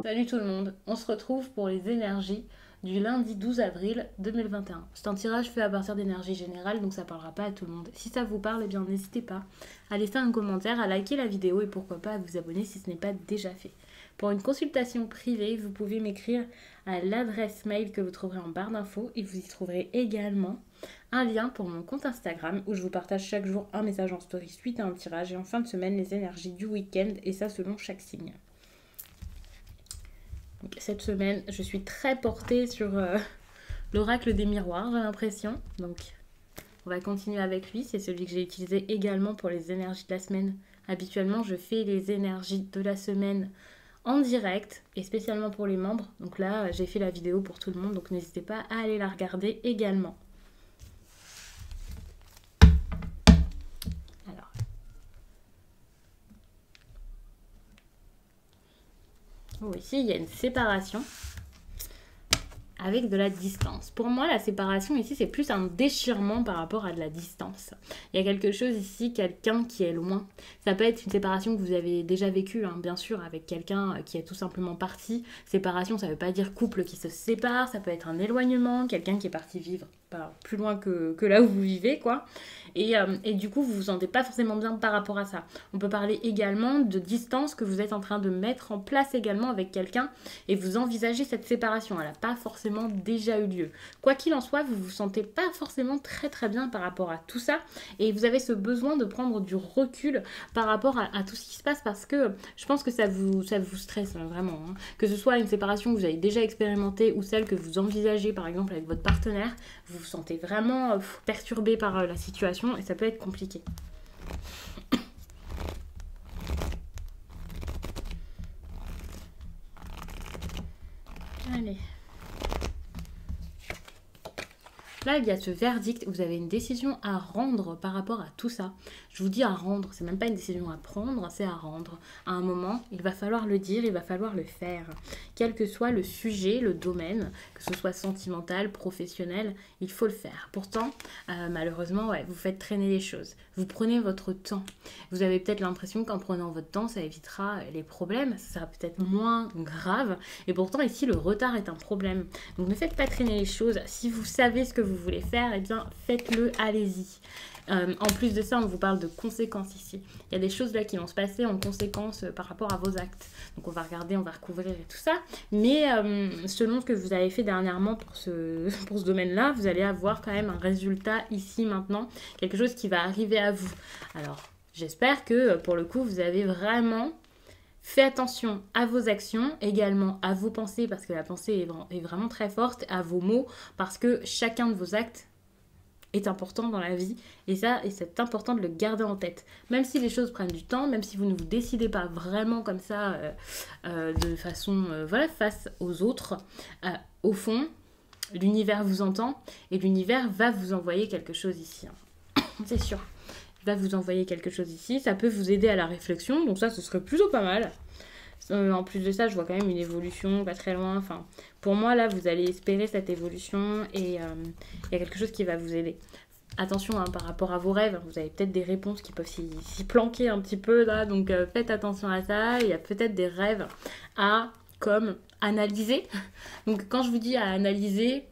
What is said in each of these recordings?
Salut tout le monde, on se retrouve pour les énergies du lundi 12 avril 2021. C'est un tirage fait à partir d'énergie générale, donc ça parlera pas à tout le monde. Si ça vous parle, eh bien n'hésitez pas à laisser un commentaire, à liker la vidéo et pourquoi pas à vous abonner si ce n'est pas déjà fait. Pour une consultation privée, vous pouvez m'écrire à l'adresse mail que vous trouverez en barre d'infos et vous y trouverez également un lien pour mon compte Instagram où je vous partage chaque jour un message en story suite à un tirage et en fin de semaine les énergies du week-end et ça selon chaque signe. Donc, cette semaine, je suis très portée sur l'oracle des miroirs, j'ai l'impression. Donc, on va continuer avec lui. C'est celui que j'ai utilisé également pour les énergies de la semaine. Habituellement, je fais les énergies de la semaine en direct et spécialement pour les membres. Donc là, j'ai fait la vidéo pour tout le monde. Donc, n'hésitez pas à aller la regarder également. Alors. Oh, ici, il y a une séparation avec de la distance. Pour moi, la séparation ici, c'est plus un déchirement par rapport à de la distance. Il y a quelque chose ici, quelqu'un qui est loin. Ça peut être une séparation que vous avez déjà vécue, hein, bien sûr, avec quelqu'un qui est tout simplement parti. Séparation, ça ne veut pas dire couple qui se sépare, ça peut être un éloignement, quelqu'un qui est parti vivre plus loin que là où vous vivez, quoi. Et du coup, vous vous sentez pas forcément bien par rapport à ça. On peut parler également de distance que vous êtes en train de mettre en place également avec quelqu'un et vous envisagez cette séparation. Elle n'a pas forcément déjà eu lieu. Quoi qu'il en soit, vous vous sentez pas forcément très très bien par rapport à tout ça et vous avez ce besoin de prendre du recul par rapport à tout ce qui se passe parce que je pense que ça vous stresse vraiment. Hein. Que ce soit une séparation que vous avez déjà expérimentée ou celle que vous envisagez par exemple avec votre partenaire, vous vous sentez vraiment perturbé par la situation et ça peut être compliqué. Allez. Là, il y a ce verdict, vous avez une décision à rendre par rapport à tout ça. Je vous dis à rendre, c'est même pas une décision à prendre, c'est à rendre. À un moment, il va falloir le dire, il va falloir le faire. Quel que soit le sujet, le domaine, que ce soit sentimental, professionnel, il faut le faire. Pourtant, malheureusement, ouais, vous faites traîner les choses. Vous prenez votre temps. Vous avez peut-être l'impression qu'en prenant votre temps, ça évitera les problèmes, ça sera peut-être moins grave. Et pourtant, ici, le retard est un problème. Donc, ne faites pas traîner les choses. Si vous savez ce que vous voulez faire, eh bien, faites-le, allez-y. En plus de ça, on vous parle de conséquences ici. Il y a des choses là qui vont se passer en conséquence par rapport à vos actes. Donc on va regarder, on va recouvrir et tout ça. Mais selon ce que vous avez fait dernièrement pour ce domaine-là, vous allez avoir quand même un résultat ici maintenant. Quelque chose qui va arriver à vous. Alors, j'espère que pour le coup, vous avez vraiment fait attention à vos actions, également à vos pensées, parce que la pensée est vraiment très forte, à vos mots, parce que chacun de vos actes est important dans la vie et c'est important de le garder en tête. Même si les choses prennent du temps, même si vous ne vous décidez pas vraiment comme ça de façon face aux autres, au fond, l'univers vous entend et l'univers va vous envoyer quelque chose ici. Hein. C'est sûr. Il va vous envoyer quelque chose ici. Ça peut vous aider à la réflexion, donc ça, ce serait plutôt pas mal. En plus de ça, je vois quand même une évolution pas très loin. Enfin, pour moi, là, vous allez espérer cette évolution et il y a quelque chose qui va vous aider. Attention hein, par rapport à vos rêves, vous avez peut-être des réponses qui peuvent s'y planquer un petit peu là, donc faites attention à ça. Il y a peut-être des rêves à comme analyser. Donc quand je vous dis à analyser,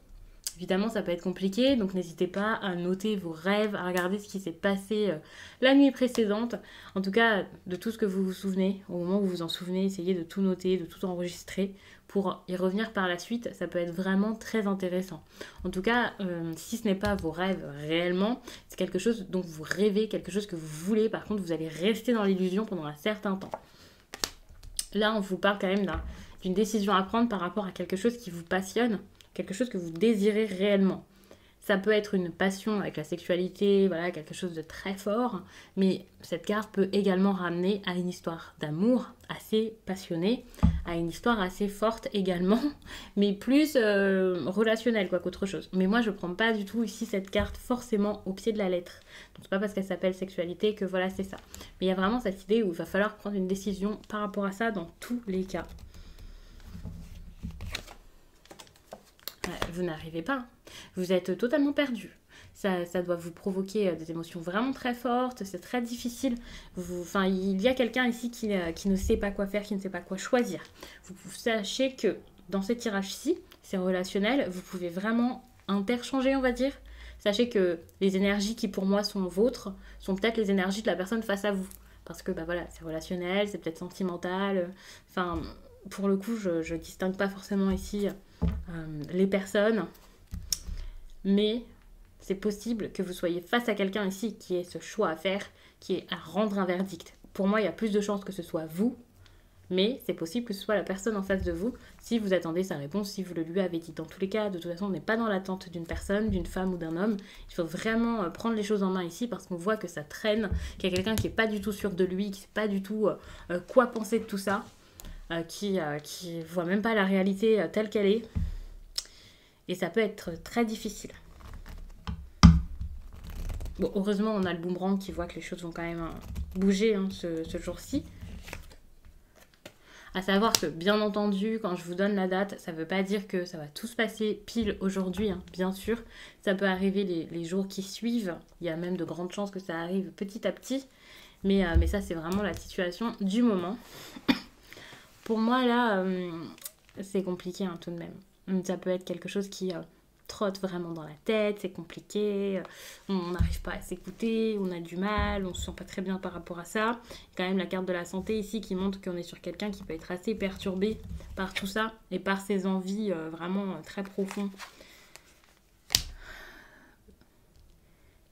évidemment, ça peut être compliqué, donc n'hésitez pas à noter vos rêves, à regarder ce qui s'est passé la nuit précédente. En tout cas, de tout ce que vous vous souvenez, au moment où vous vous en souvenez, essayez de tout noter, de tout enregistrer pour y revenir par la suite. Ça peut être vraiment très intéressant. En tout cas, si ce n'est pas vos rêves réellement, c'est quelque chose dont vous rêvez, quelque chose que vous voulez. Par contre, vous allez rester dans l'illusion pendant un certain temps. Là, on vous parle quand même d'une décision à prendre par rapport à quelque chose qui vous passionne, quelque chose que vous désirez réellement. Ça peut être une passion avec la sexualité, voilà, quelque chose de très fort, mais cette carte peut également ramener à une histoire d'amour assez passionnée, à une histoire assez forte également, mais plus relationnelle qu'autre chose. Mais moi, je ne prends pas du tout ici cette carte forcément au pied de la lettre. Donc, c'est pas parce qu'elle s'appelle sexualité que voilà, c'est ça. Mais il y a vraiment cette idée où il va falloir prendre une décision par rapport à ça dans tous les cas. Vous n'arrivez pas. Vous êtes totalement perdu. Ça doit vous provoquer des émotions vraiment très fortes, c'est très difficile. Enfin, il y a quelqu'un ici qui ne sait pas quoi faire, qui ne sait pas quoi choisir. Vous sachez que dans ces tirages-ci, c'est relationnel, vous pouvez vraiment interchanger, on va dire. Sachez que les énergies qui pour moi sont vôtres sont peut-être les énergies de la personne face à vous. Parce que bah voilà, c'est relationnel, c'est peut-être sentimental. Enfin, pour le coup, je distingue pas forcément ici les personnes. Mais c'est possible que vous soyez face à quelqu'un ici qui ait ce choix à faire, qui ait à rendre un verdict. Pour moi, il y a plus de chances que ce soit vous, mais c'est possible que ce soit la personne en face de vous si vous attendez sa réponse, si vous le lui avez dit. Dans tous les cas, de toute façon, on n'est pas dans l'attente d'une personne, d'une femme ou d'un homme. Il faut vraiment prendre les choses en main ici parce qu'on voit que ça traîne, qu'il y a quelqu'un qui n'est pas du tout sûr de lui, qui ne sait pas du tout quoi penser de tout ça, qui voit même pas la réalité telle qu'elle est. Et ça peut être très difficile. Bon, heureusement, on a le boomerang qui voit que les choses vont quand même bouger ce jour-ci. À savoir que, bien entendu, quand je vous donne la date, ça ne veut pas dire que ça va tout se passer pile aujourd'hui, hein, bien sûr. Ça peut arriver les jours qui suivent. Il y a même de grandes chances que ça arrive petit à petit. Mais ça, c'est vraiment la situation du moment. Pour moi, là, c'est compliqué hein, tout de même. Ça peut être quelque chose qui trotte vraiment dans la tête, c'est compliqué, on n'arrive pas à s'écouter, on a du mal, on se sent pas très bien par rapport à ça. Il y a quand même la carte de la santé ici qui montre qu'on est sur quelqu'un qui peut être assez perturbé par tout ça et par ses envies vraiment très profondes.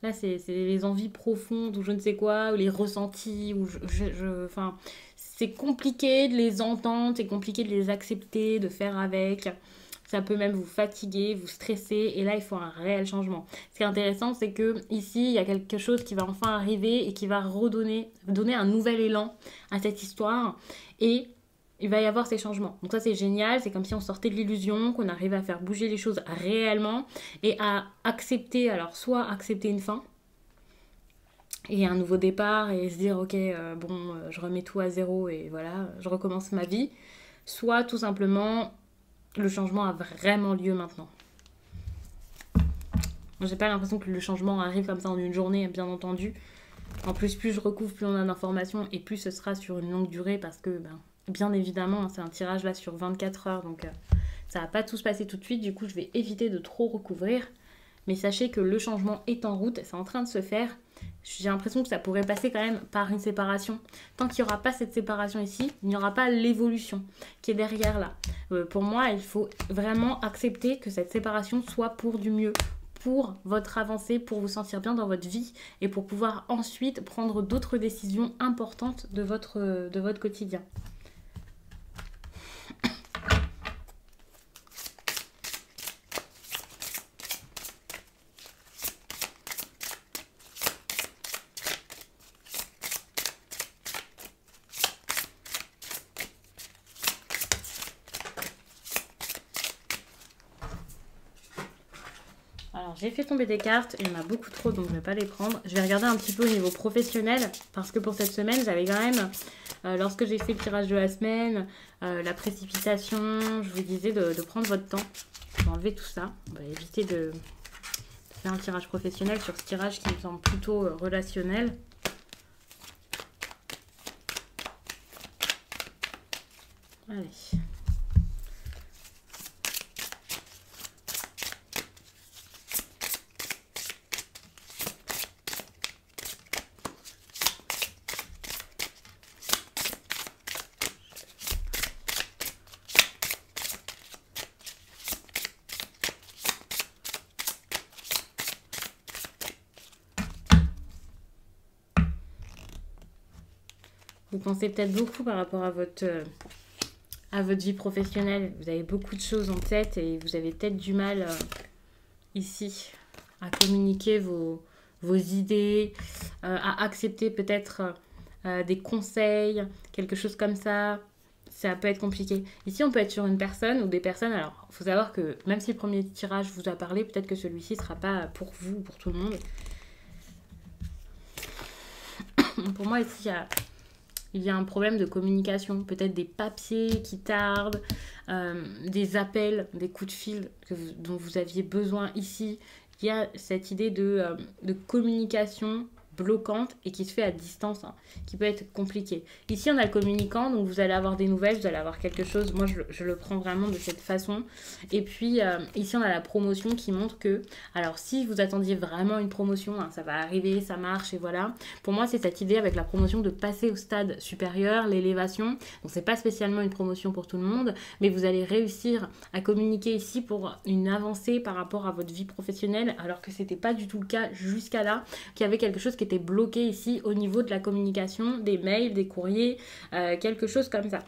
Là, c'est les envies profondes ou je ne sais quoi, ou les ressentis, ou enfin, c'est compliqué de les entendre, c'est compliqué de les accepter, de faire avec. Ça peut même vous fatiguer, vous stresser, et là il faut un réel changement. Ce qui est intéressant, c'est que ici il y a quelque chose qui va enfin arriver et qui va donner un nouvel élan à cette histoire, et il va y avoir ces changements. Donc ça c'est génial, c'est comme si on sortait de l'illusion, qu'on arrivait à faire bouger les choses réellement et à accepter, alors soit accepter une fin et un nouveau départ et se dire ok je remets tout à zéro et voilà, je recommence ma vie, soit tout simplement le changement a vraiment lieu maintenant. J'ai pas l'impression que le changement arrive comme ça en une journée, bien entendu. En plus je recouvre, plus on a d'informations et plus ce sera sur une longue durée parce que, bien évidemment, c'est un tirage là sur 24 heures, donc ça va pas tout se passer tout de suite. Du coup, je vais éviter de trop recouvrir. Mais sachez que le changement est en route, c'est en train de se faire. J'ai l'impression que ça pourrait passer quand même par une séparation. Tant qu'il n'y aura pas cette séparation ici, il n'y aura pas l'évolution qui est derrière là. Pour moi, il faut vraiment accepter que cette séparation soit pour du mieux, pour votre avancée, pour vous sentir bien dans votre vie et pour pouvoir ensuite prendre d'autres décisions importantes de votre quotidien. Alors j'ai fait tomber des cartes, il y en a beaucoup trop donc je ne vais pas les prendre. Je vais regarder un petit peu au niveau professionnel parce que pour cette semaine j'avais quand même, lorsque j'ai fait le tirage de la semaine, la précipitation, je vous disais de prendre votre temps. Je vais enlever tout ça, on va éviter de faire un tirage professionnel sur ce tirage qui me semble plutôt relationnel. Allez. Vous pensez peut-être beaucoup par rapport à votre vie professionnelle. Vous avez beaucoup de choses en tête et vous avez peut-être du mal ici à communiquer vos idées, à accepter peut-être des conseils, quelque chose comme ça. Ça peut être compliqué. Ici, on peut être sur une personne ou des personnes. Alors, il faut savoir que même si le premier tirage vous a parlé, peut-être que celui-ci ne sera pas pour vous, pour tout le monde. Pour moi, ici, il y a un problème de communication, peut-être des papiers qui tardent, des appels, des coups de fil dont vous aviez besoin ici il y a cette idée de communication bloquante et qui se fait à distance, hein, qui peut être compliqué. Ici, on a le communicant, donc vous allez avoir des nouvelles, vous allez avoir quelque chose. Moi, je le prends vraiment de cette façon. Et puis, ici, on a la promotion qui montre que, alors, si vous attendiez vraiment une promotion, hein, ça va arriver, ça marche, et voilà. Pour moi, c'est cette idée avec la promotion de passer au stade supérieur, l'élévation. Donc, c'est pas spécialement une promotion pour tout le monde, mais vous allez réussir à communiquer ici pour une avancée par rapport à votre vie professionnelle, alors que c'était pas du tout le cas jusqu'à là, qu'il y avait quelque chose qui était bloqué ici au niveau de la communication, des mails, des courriers, quelque chose comme ça.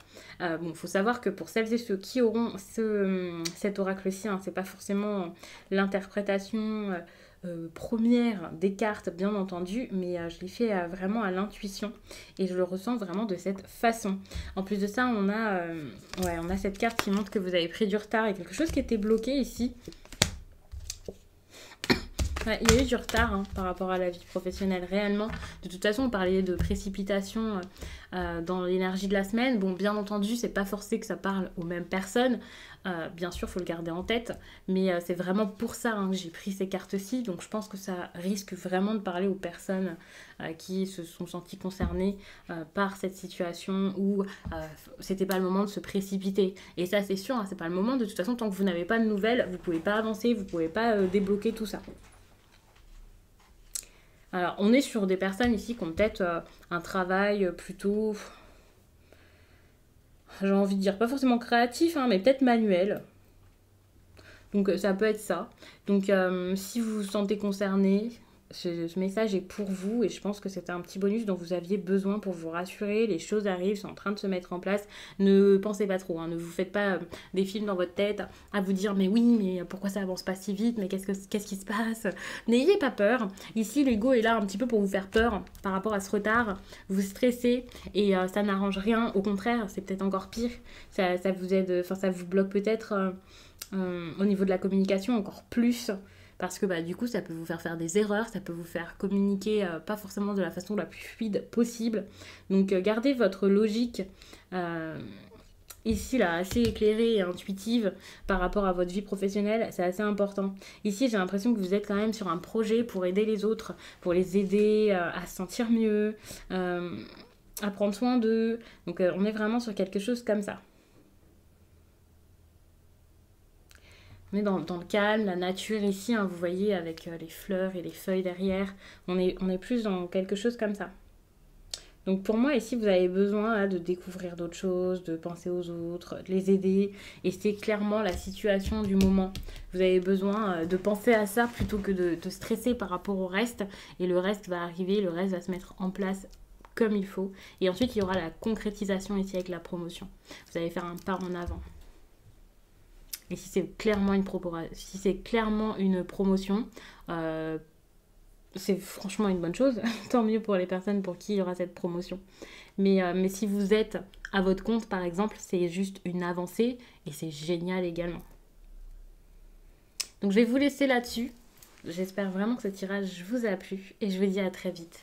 Bon, il faut savoir que pour celles et ceux qui auront cet oracle-ci, hein, c'est pas forcément l'interprétation première des cartes, bien entendu, mais je l'ai fait vraiment à l'intuition et je le ressens vraiment de cette façon. En plus de ça, on a cette carte qui montre que vous avez pris du retard et quelque chose qui était bloqué ici. Ouais, il y a eu du retard, hein, par rapport à la vie professionnelle, réellement. De toute façon, on parlait de précipitation dans l'énergie de la semaine. Bon, bien entendu, c'est pas forcé que ça parle aux mêmes personnes. Bien sûr, il faut le garder en tête. Mais c'est vraiment pour ça, hein, que j'ai pris ces cartes-ci. Donc, je pense que ça risque vraiment de parler aux personnes qui se sont senties concernées par cette situation où c'était pas le moment de se précipiter. Et ça, c'est sûr, hein, c'est pas le moment. De toute façon, tant que vous n'avez pas de nouvelles, vous pouvez pas avancer, vous pouvez pas débloquer tout ça. Alors, on est sur des personnes ici qui ont peut-être un travail plutôt, j'ai envie de dire, pas forcément créatif, hein, mais peut-être manuel. Donc, ça peut être ça. Donc, si vous vous sentez concerné, ce message est pour vous et je pense que c'était un petit bonus dont vous aviez besoin pour vous rassurer. Les choses arrivent, sont en train de se mettre en place. Ne pensez pas trop, hein, ne vous faites pas des films dans votre tête à vous dire mais oui, mais pourquoi ça avance pas si vite, mais qu'est-ce qui se passe? N'ayez pas peur. Ici, l'ego est là un petit peu pour vous faire peur par rapport à ce retard. Vous stressez et ça n'arrange rien. Au contraire, c'est peut-être encore pire. Ça vous aide, enfin ça vous bloque peut-être au niveau de la communication encore plus. Parce que du coup, ça peut vous faire des erreurs, ça peut vous faire communiquer pas forcément de la façon la plus fluide possible. Donc, gardez votre logique ici, là, assez éclairée et intuitive par rapport à votre vie professionnelle. C'est assez important. Ici, j'ai l'impression que vous êtes quand même sur un projet pour aider les autres, pour les aider à se sentir mieux, à prendre soin d'eux. Donc, on est vraiment sur quelque chose comme ça. On est dans le calme, la nature ici, hein, vous voyez, avec les fleurs et les feuilles derrière. On est plus dans quelque chose comme ça. Donc pour moi, ici, vous avez besoin là, de découvrir d'autres choses, de penser aux autres, de les aider. Et c'est clairement la situation du moment. Vous avez besoin de penser à ça plutôt que de stresser par rapport au reste. Et le reste va arriver, le reste va se mettre en place comme il faut. Et ensuite, il y aura la concrétisation ici avec la promotion. Vous allez faire un pas en avant. Et si c'est clairement une promotion, c'est franchement une bonne chose. Tant mieux pour les personnes pour qui il y aura cette promotion. Mais si vous êtes à votre compte, par exemple, c'est juste une avancée et c'est génial également. Donc je vais vous laisser là-dessus. J'espère vraiment que ce tirage vous a plu et je vous dis à très vite.